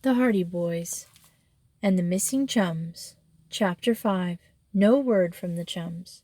The Hardy Boys and the Missing Chums. Chapter 5. No Word from the Chums.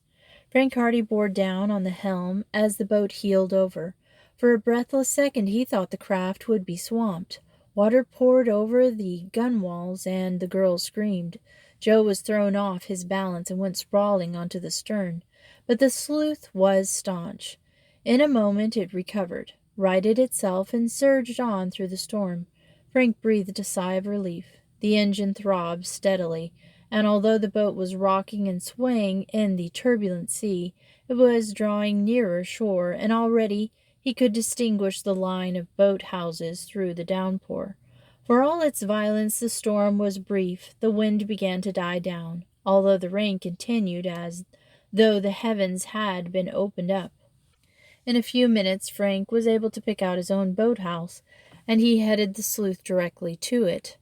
Frank Hardy bore down on the helm as the boat heeled over. For a breathless second he thought the craft would be swamped. Water poured over the gunwales and the girls screamed. Joe was thrown off his balance and went sprawling onto the stern. But the sleuth was staunch. In a moment it recovered, righted itself, and surged on through the storm. Frank breathed a sigh of relief. The engine throbbed steadily, and although the boat was rocking and swaying in the turbulent sea, it was drawing nearer shore, and already he could distinguish the line of boat houses through the downpour. For all its violence, the storm was brief. The wind began to die down, although the rain continued as though the heavens had been opened up. In a few minutes Frank was able to pick out his own boathouse, and he headed the sleuth directly to it.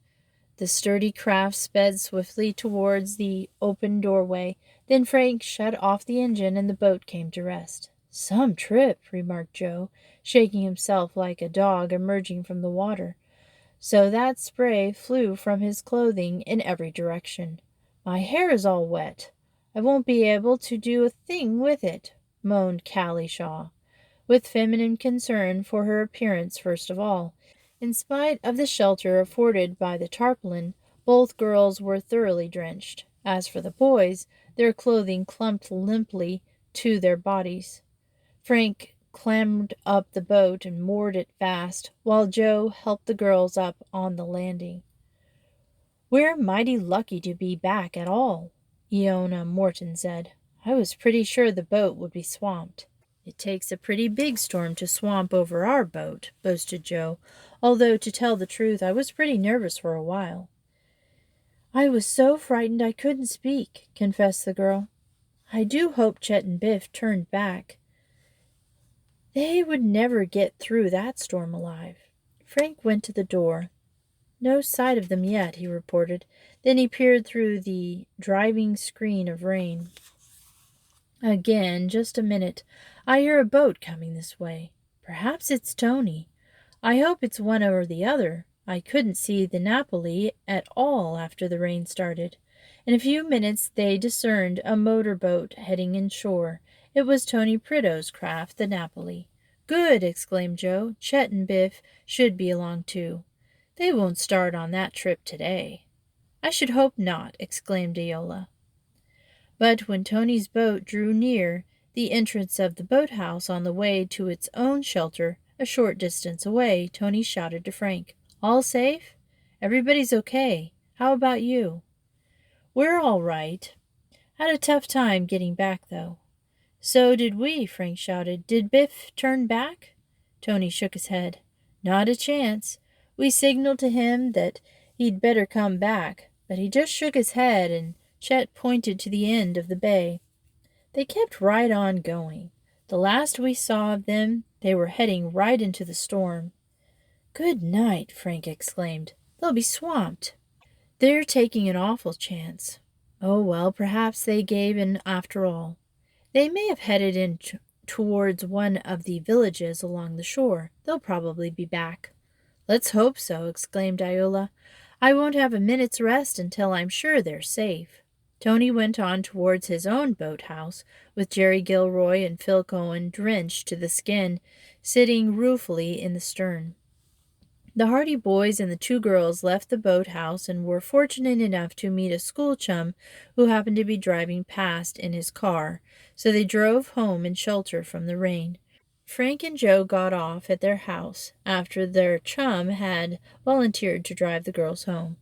The sturdy craft sped swiftly towards the open doorway. Then Frank shut off the engine and the boat came to rest. "Some trip," remarked Joe, shaking himself like a dog emerging from the water, so that spray flew from his clothing in every direction. "My hair is all wet. I won't be able to do a thing with it," moaned Callie Shaw, with feminine concern for her appearance first of all. In spite of the shelter afforded by the tarpaulin, both girls were thoroughly drenched. As for the boys, their clothing clumped limply to their bodies. Frank clambered up the boat and moored it fast, while Joe helped the girls up on the landing. "We're mighty lucky to be back at all," Iona Morton said. "I was pretty sure the boat would be swamped." "It takes a pretty big storm to swamp over our boat," boasted Joe, although to tell the truth I was pretty nervous for a while. "I was so frightened I couldn't speak," confessed the girl. "I do hope Chet and Biff turned back. They would never get through that storm alive." Frank went to the door. "No sight of them yet," he reported. Then he peered through the driving screen of rain. "Again, just a minute. I hear a boat coming this way. Perhaps it's Tony. I hope it's one or the other. I couldn't see the Napoli at all after the rain started." In a few minutes they discerned a motor boat heading inshore. It was Tony Prideaux's craft, the Napoli. "Good!" exclaimed Joe. "Chet and Biff should be along too. They won't start on that trip today." "I should hope not!" exclaimed Iola. But when Tony's boat drew near the entrance of the boathouse on the way to its own shelter a short distance away, Tony shouted to Frank, "All safe? Everybody's okay. How about you?" "We're all right. Had a tough time getting back, though." "So did we," Frank shouted. "Did Biff turn back?" Tony shook his head. "Not a chance. We signaled to him that he'd better come back, but he just shook his head, and Chet pointed to the end of the bay. They kept right on going. The last we saw of them, they were heading right into the storm." "Good night," Frank exclaimed. "They'll be swamped." "They're taking an awful chance." "Oh, well, perhaps they gave in after all. They may have headed in towards one of the villages along the shore. They'll probably be back." "Let's hope so," exclaimed Iola. "I won't have a minute's rest until I'm sure they're safe." Tony went on towards his own boathouse, with Jerry Gilroy and Phil Cohen drenched to the skin, sitting ruefully in the stern. The Hardy boys and the two girls left the boathouse and were fortunate enough to meet a school chum who happened to be driving past in his car, so they drove home in shelter from the rain. Frank and Joe got off at their house after their chum had volunteered to drive the girls home.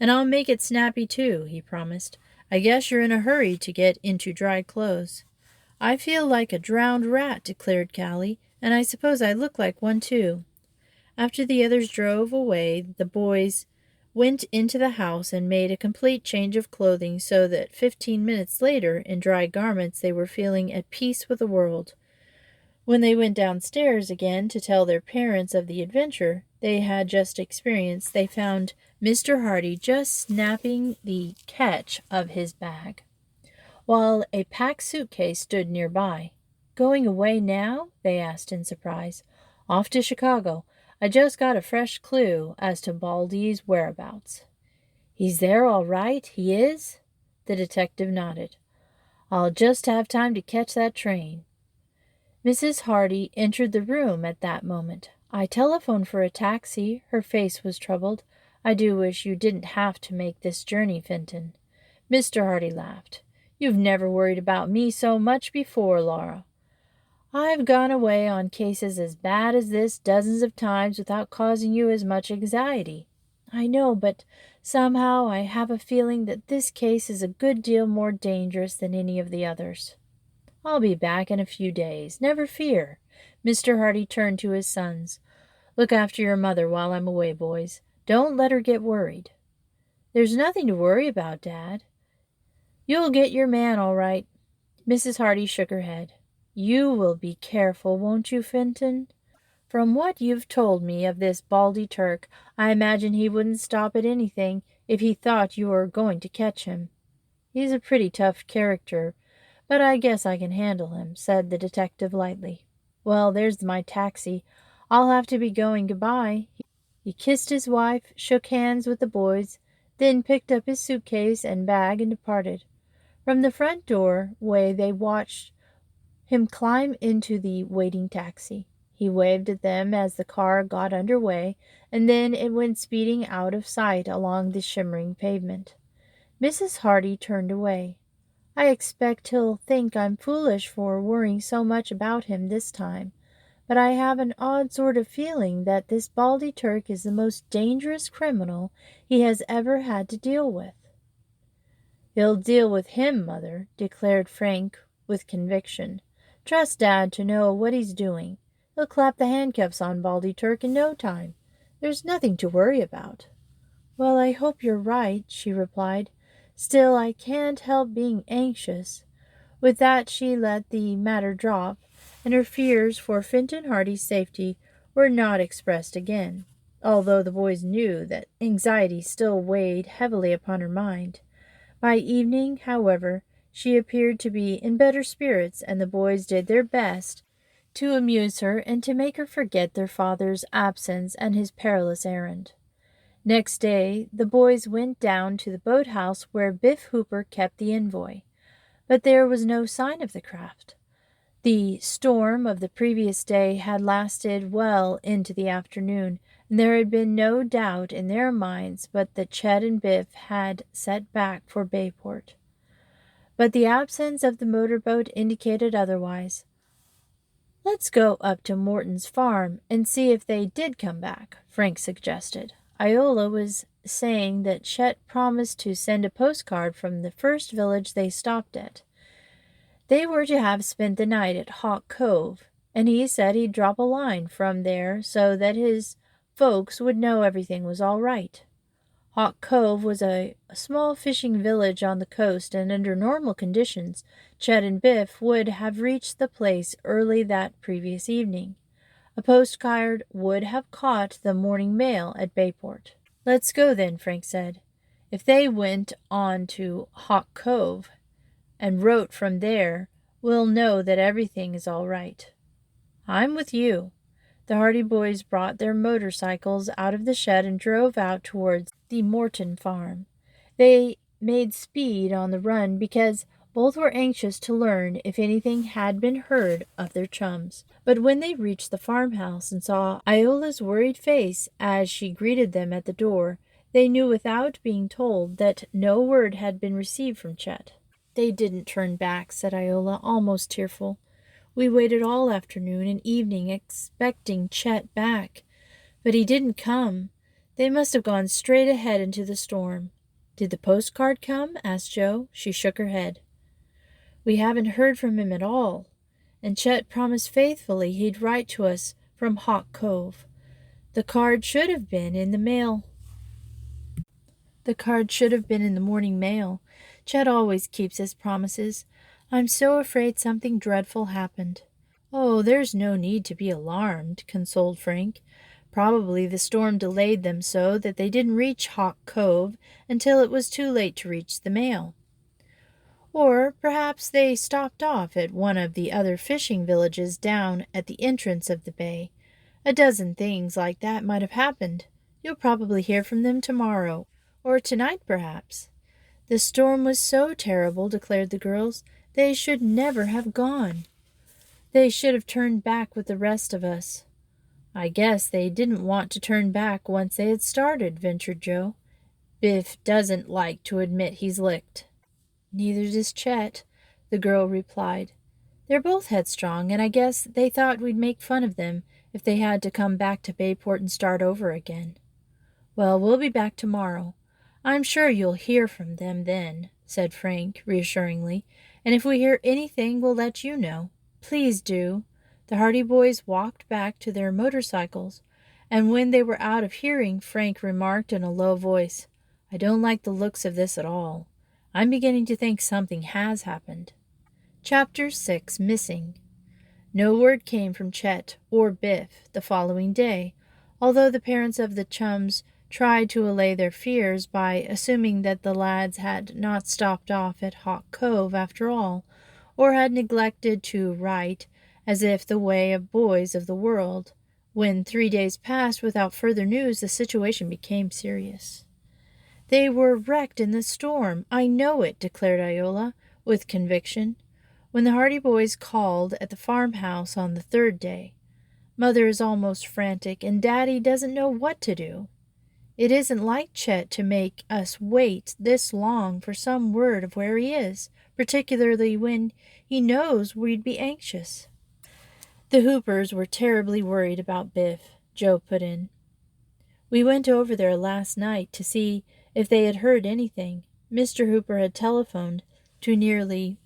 "And I'll make it snappy, too," he promised. "I guess you're in a hurry to get into dry clothes." "I feel like a drowned rat," declared Callie, "and I suppose I look like one, too." After the others drove away, the boys went into the house and made a complete change of clothing so that 15 minutes later, in dry garments, they were feeling at peace with the world. When they went downstairs again to tell their parents of the adventure they had just experienced, they found Mr. Hardy just snapping the catch of his bag, while a packed suitcase stood nearby. "Going away now?" they asked in surprise. "Off to Chicago. I just got a fresh clue as to Baldy's whereabouts." "He's there all right, he is?" The detective nodded. "I'll just have time to catch that train." Mrs. Hardy entered the room at that moment. "I telephoned for a taxi." Her face was troubled. "I do wish you didn't have to make this journey, Fenton." Mr. Hardy laughed. "You've never worried about me so much before, Laura. I've gone away on cases as bad as this dozens of times without causing you as much anxiety." "I know, but somehow I have a feeling that this case is a good deal more dangerous than any of the others." "I'll be back in a few days. Never fear." Mr. Hardy turned to his sons. "Look after your mother while I'm away, boys. Don't let her get worried." "There's nothing to worry about, Dad. You'll get your man all right." Mrs. Hardy shook her head. "You will be careful, won't you, Fenton? From what you've told me of this Baldy Turk, I imagine he wouldn't stop at anything if he thought you were going to catch him." "He's a pretty tough character, but I guess I can handle him," said the detective lightly. "Well, there's my taxi. I'll have to be going. Goodbye." He kissed his wife, shook hands with the boys, then picked up his suitcase and bag and departed. From the front doorway they watched him climb into the waiting taxi. He waved at them as the car got under way, and then it went speeding out of sight along the shimmering pavement. Mrs. Hardy turned away. "I expect he'll think I'm foolish for worrying so much about him this time, but I have an odd sort of feeling that this Baldy Turk is the most dangerous criminal he has ever had to deal with." "He'll deal with him, Mother," declared Frank with conviction. "Trust Dad to know what he's doing. He'll clap the handcuffs on Baldy Turk in no time. There's nothing to worry about." "Well, I hope you're right," she replied. "Still, I can't help being anxious." With that she let the matter drop, and her fears for Fenton Hardy's safety were not expressed again, although the boys knew that anxiety still weighed heavily upon her mind. By evening, however, she appeared to be in better spirits, and the boys did their best to amuse her and to make her forget their father's absence and his perilous errand. Next day the boys went down to the boathouse where Biff Hooper kept the envoy, but there was no sign of the craft. The storm of the previous day had lasted well into the afternoon, and there had been no doubt in their minds but that Chet and Biff had set back for Bayport. But the absence of the motorboat indicated otherwise. "Let's go up to Morton's farm and see if they did come back," Frank suggested. "Iola was saying that Chet promised to send a postcard from the first village they stopped at. They were to have spent the night at Hawk Cove, and he said he'd drop a line from there so that his folks would know everything was all right." Hawk Cove was a small fishing village on the coast, and under normal conditions, Chet and Biff would have reached the place early that previous evening. A postcard would have caught the morning mail at Bayport. "Let's go then," Frank said. "If they went on to Hawk Cove and wrote from there, we'll know that everything is all right." "I'm with you." The Hardy boys brought their motorcycles out of the shed and drove out towards the Morton farm. They made speed on the run because both were anxious to learn if anything had been heard of their chums. But when they reached the farmhouse and saw Iola's worried face as she greeted them at the door, they knew without being told that no word had been received from Chet. "They didn't turn back," said Iola, almost tearful. "We waited all afternoon and evening expecting Chet back, but he didn't come. They must have gone straight ahead into the storm." "Did the postcard come?" asked Joe. She shook her head. "We haven't heard from him at all, and Chet promised faithfully he'd write to us from Hawk Cove. The card should have been in the mail. The card should have been in the morning mail. Chet always keeps his promises. I'm so afraid something dreadful happened." "Oh, there's no need to be alarmed," consoled Frank. "Probably the storm delayed them so that they didn't reach Hawk Cove until it was too late to reach the mail. Or perhaps they stopped off at one of the other fishing villages down at the entrance of the bay. A dozen things like that might have happened. You'll probably hear from them tomorrow, or tonight perhaps. The storm was so terrible, declared the girls. They should never have gone. They should have turned back with the rest of us. I guess they didn't want to turn back once they had started, ventured Joe. Biff doesn't like to admit he's licked. Neither does Chet, the girl replied. They're both headstrong, and I guess they thought we'd make fun of them if they had to come back to Bayport and start over again. Well, we'll be back tomorrow. I'm sure you'll hear from them then, said Frank reassuringly, and if we hear anything, we'll let you know. Please do. The Hardy boys walked back to their motorcycles, and when they were out of hearing, Frank remarked in a low voice, I don't like the looks of this at all. I'm beginning to think something has happened. Chapter 6 Missing. No word came from Chet or Biff the following day, although the parents of the Chums tried to allay their fears by assuming that the lads had not stopped off at Hawk Cove after all, or had neglected to write, as if the way of boys of the world. When 3 days passed without further news, the situation became serious. They were wrecked in the storm. I know it, declared Iola, with conviction, when the Hardy boys called at the farmhouse on the third day. Mother is almost frantic, and Daddy doesn't know what to do. It isn't like Chet to make us wait this long for some word of where he is, particularly when he knows we'd be anxious. The Hoopers were terribly worried about Biff, Joe put in. We went over there last night to see if they had heard anything. Mr. Hooper had telephoned to nearly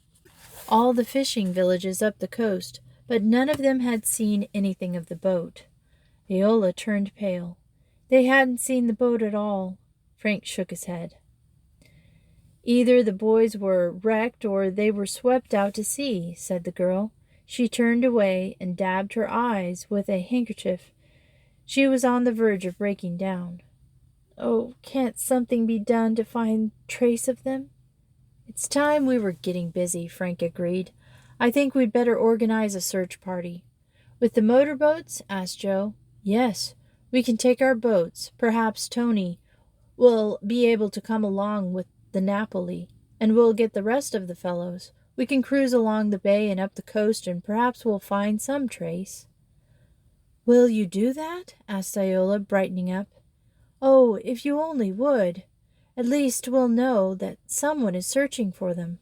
all the fishing villages up the coast, but none of them had seen anything of the boat. Iola turned pale. They hadn't seen the boat at all. Frank shook his head. Either the boys were wrecked or they were swept out to sea, said the girl. She turned away and dabbed her eyes with a handkerchief. She was on the verge of breaking down. Oh, can't something be done to find trace of them? It's time we were getting busy, Frank agreed. I think we'd better organize a search party. With the motorboats? Asked Joe. Yes, we can take our boats. Perhaps Tony will be able to come along with the Napoli, and we'll get the rest of the fellows. We can cruise along the bay and up the coast, and perhaps we'll find some trace. Will you do that? Asked Iola, brightening up. Oh, if you only would. At least we'll know that someone is searching for them.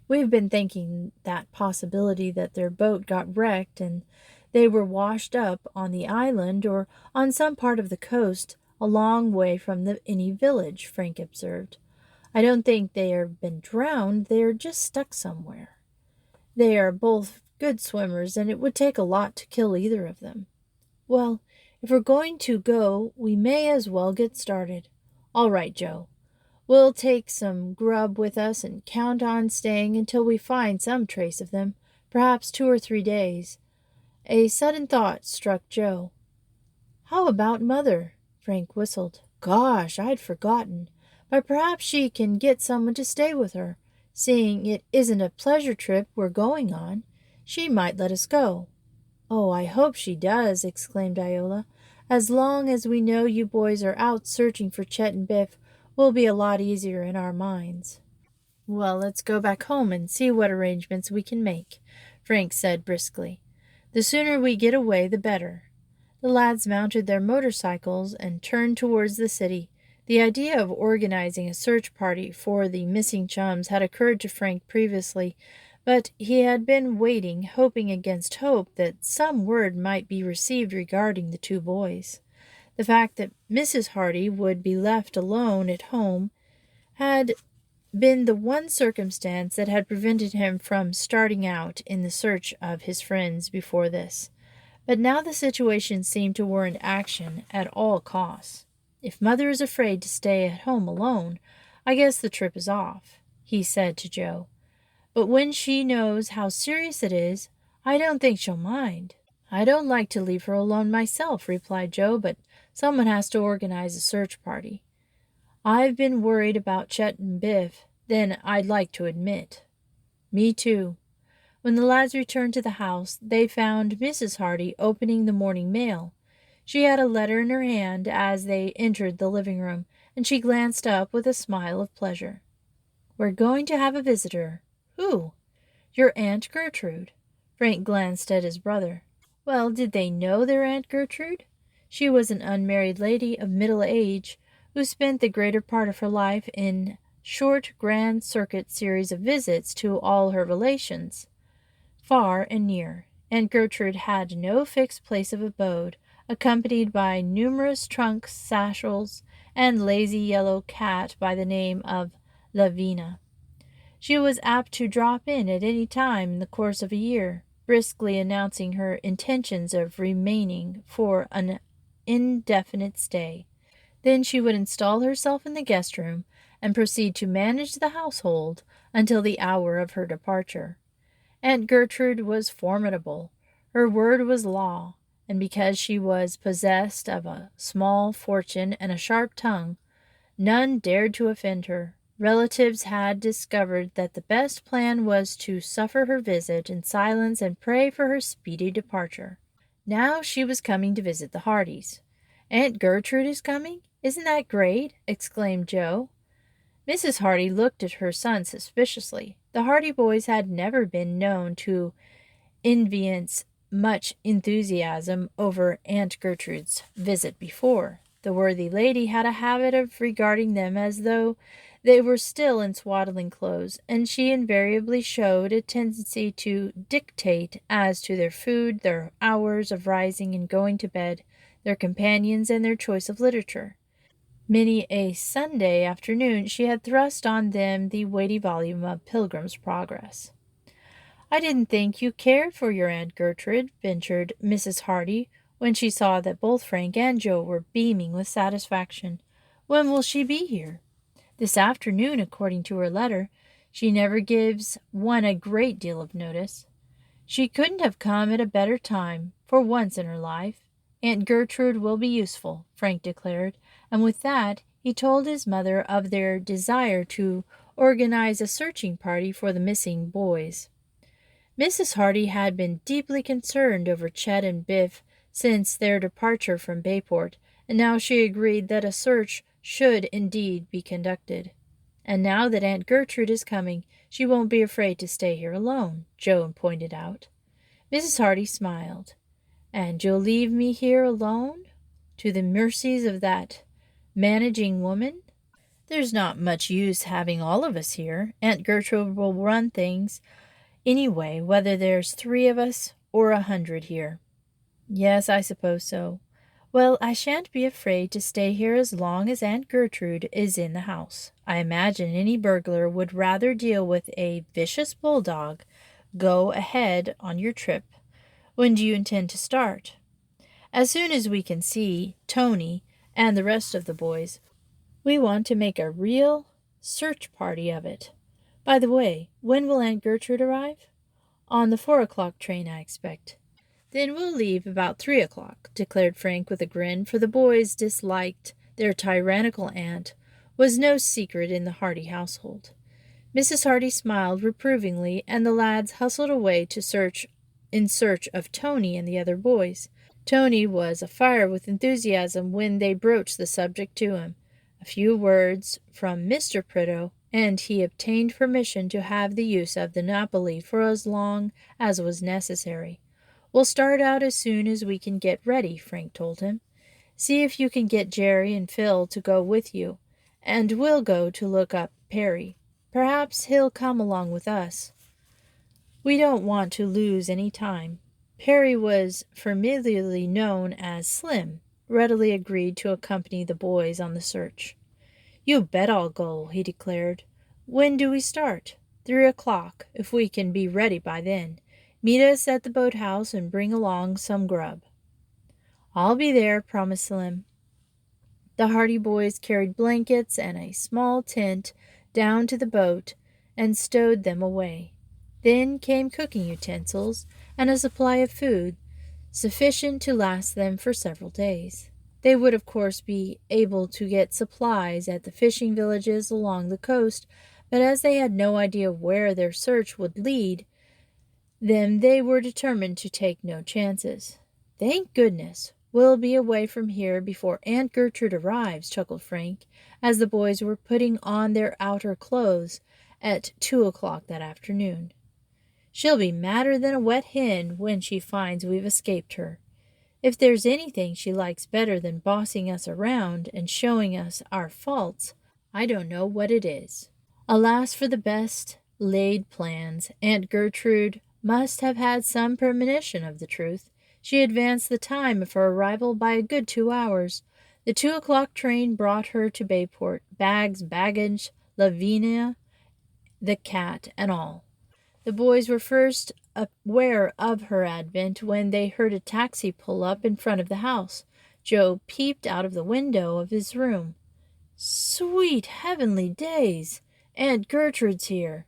We've been thinking that possibility that their boat got wrecked and they were washed up on the island or on some part of the coast a long way from any village, Frank observed. I don't think they have been drowned, they are just stuck somewhere. They are both good swimmers, and it would take a lot to kill either of them. Well, if we're going to go, we may as well get started. All right, Joe. We'll take some grub with us and count on staying until we find some trace of them, perhaps 2 or 3 days. A sudden thought struck Joe. How about Mother? Frank whistled. Gosh, I'd forgotten. But perhaps she can get someone to stay with her. Seeing it isn't a pleasure trip we're going on, she might let us go. Oh, I hope she does, exclaimed Iola. As long as we know you boys are out searching for Chet and Biff, we'll be a lot easier in our minds. Well, let's go back home and see what arrangements we can make, Frank said briskly. The sooner we get away, the better. The lads mounted their motorcycles and turned towards the city. The idea of organizing a search party for the missing Chums had occurred to Frank previously, but he had been waiting, hoping against hope that some word might be received regarding the 2 boys. The fact that Mrs. Hardy would be left alone at home had been the one circumstance that had prevented him from starting out in the search of his friends before this. But now the situation seemed to warrant action at all costs. If Mother is afraid to stay at home alone, I guess the trip is off, he said to Joe. But when she knows how serious it is, I don't think she'll mind. I don't like to leave her alone myself, replied Joe, but someone has to organize a search party. I've been worried about Chet and Biff, then I'd like to admit. Me too. When the lads returned to the house, they found Mrs. Hardy opening the morning mail. She had a letter in her hand as they entered the living room, and she glanced up with a smile of pleasure. "We're going to have a visitor." "Who?" "Your Aunt Gertrude." Frank glanced at his brother. Well, did they know their Aunt Gertrude? She was an unmarried lady of middle age who spent the greater part of her life in short grand circuit series of visits to all her relations, far and near. Aunt Gertrude had no fixed place of abode, accompanied by numerous trunks, satchels, and lazy yellow cat by the name of Lavina. She was apt to drop in at any time in the course of a year, briskly announcing her intentions of remaining for an indefinite stay. Then she would install herself in the guest room and proceed to manage the household until the hour of her departure. Aunt Gertrude was formidable. Her word was law, and because she was possessed of a small fortune and a sharp tongue, none dared to offend her. Relatives had discovered that the best plan was to suffer her visit in silence and pray for her speedy departure. Now she was coming to visit the Hardys. "Aunt Gertrude is coming? Isn't that great?" exclaimed Joe. Mrs. Hardy looked at her son suspiciously. The Hardy boys had never been known to evince much enthusiasm over Aunt Gertrude's visit before. The worthy lady had a habit of regarding them as though they were still in swaddling clothes, and she invariably showed a tendency to dictate as to their food, their hours of rising and going to bed, their companions, and their choice of literature. Many a Sunday afternoon she had thrust on them the weighty volume of Pilgrim's Progress. "I didn't think you cared for your Aunt Gertrude," ventured Mrs. Hardy, when she saw that both Frank and Joe were beaming with satisfaction. "When will she be here?" "This afternoon, according to her letter. She never gives one a great deal of notice." "She couldn't have come at a better time, for once in her life. Aunt Gertrude will be useful," Frank declared, and with that he told his mother of their desire to organize a searching party for the missing boys. Mrs. Hardy had been deeply concerned over Chet and Biff since their departure from Bayport, and now she agreed that a search should indeed be conducted. "And now that Aunt Gertrude is coming, she won't be afraid to stay here alone," Joe pointed out. Mrs. Hardy smiled. "And you'll leave me here alone, to the mercies of that managing woman?" "There's not much use having all of us here. Aunt Gertrude will run things anyway, whether there's 3 of us or 100 here." "Yes, I suppose so. Well, I shan't be afraid to stay here as long as Aunt Gertrude is in the house. I imagine any burglar would rather deal with a vicious bulldog. Go ahead on your trip. When do you intend to start?" "As soon as we can see Tony and the rest of the boys. We want to make a real search party of it. By the way, when will Aunt Gertrude arrive?" "On the 4 o'clock train, I expect." "Then we'll leave about 3 o'clock," declared Frank with a grin, for the boys disliked their tyrannical aunt was no secret in the Hardy household. Mrs. Hardy smiled reprovingly, and the lads hustled away in search of Tony and the other boys. Tony was afire with enthusiasm when they broached the subject to him. A few words from Mr. Prideaux, and he obtained permission to have the use of the Napoli for as long as was necessary. "We'll start out as soon as we can get ready," Frank told him. "See if you can get Jerry and Phil to go with you, and we'll go to look up Perry. Perhaps he'll come along with us. We don't want to lose any time." Perry was familiarly known as Slim, readily agreed to accompany the boys on the search. "You bet I'll go," he declared. "When do we start?" 3 o'clock, if we can be ready by then. Meet us at the boathouse and bring along some grub." "I'll be there," promised Slim. The Hardy boys carried blankets and a small tent down to the boat and stowed them away. Then came cooking utensils and a supply of food sufficient to last them for several days. They would, of course, be able to get supplies at the fishing villages along the coast, but as they had no idea where their search would lead, them they were determined to take no chances. "Thank goodness, we'll be away from here before Aunt Gertrude arrives," chuckled Frank, as the boys were putting on their outer clothes at 2 o'clock that afternoon. "She'll be madder than a wet hen when she finds we've escaped her. If there's anything she likes better than bossing us around and showing us our faults, I don't know what it is." Alas for the best laid plans! Aunt Gertrude must have had some premonition of the truth. She advanced the time of her arrival by a good 2 hours. The 2 o'clock train brought her to Bayport, bags, baggage, Lavinia, the cat, and all. The boys were first aware of her advent when they heard a taxi pull up in front of the house. Joe peeped out of the window of his room. "Sweet heavenly days! Aunt Gertrude's here."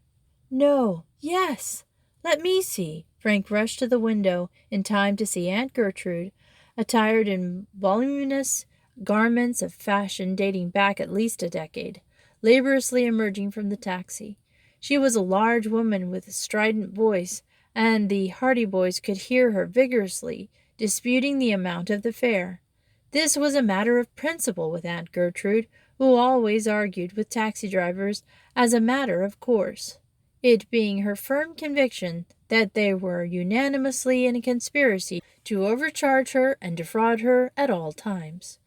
"No, yes! Let me see." Frank rushed to the window in time to see Aunt Gertrude, attired in voluminous garments of fashion dating back at least a decade, laboriously emerging from the taxi. She was a large woman with a strident voice, and the Hardy boys could hear her vigorously disputing the amount of the fare. This was a matter of principle with Aunt Gertrude, who always argued with taxi drivers as a matter of course, it being her firm conviction that they were unanimously in a conspiracy to overcharge her and defraud her at all times.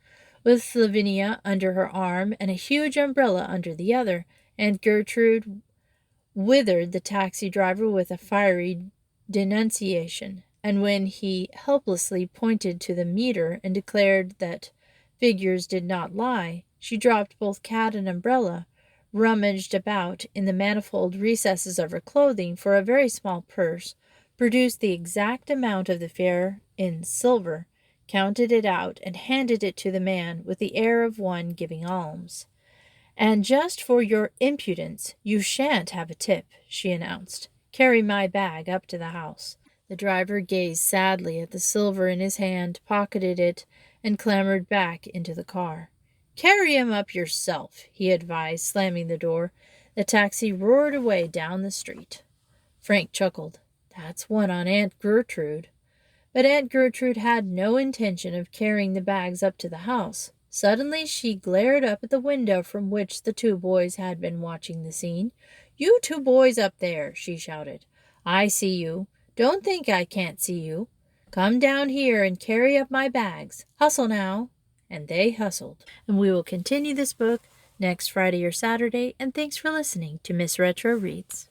With Lavinia under her arm and a huge umbrella under the other, Aunt Gertrude withered the taxi driver with a fiery denunciation, and when he helplessly pointed to the meter and declared that figures did not lie, she dropped both cat and umbrella, rummaged about in the manifold recesses of her clothing for a very small purse, produced the exact amount of the fare in silver, counted it out, and handed it to the man with the air of one giving alms. "And just for your impudence, you shan't have a tip," she announced. "Carry my bag up to the house." The driver gazed sadly at the silver in his hand, pocketed it, and clambered back into the car. "Carry him up yourself," he advised, slamming the door. The taxi roared away down the street. Frank chuckled. "That's one on Aunt Gertrude." But Aunt Gertrude had no intention of carrying the bags up to the house. Suddenly she glared up at the window from which the two boys had been watching the scene. "You two boys up there," she shouted. "I see you. Don't think I can't see you. Come down here and carry up my bags. Hustle now." And they hustled. And we will continue this book next Friday or Saturday. And thanks for listening to Miss Retro Reads.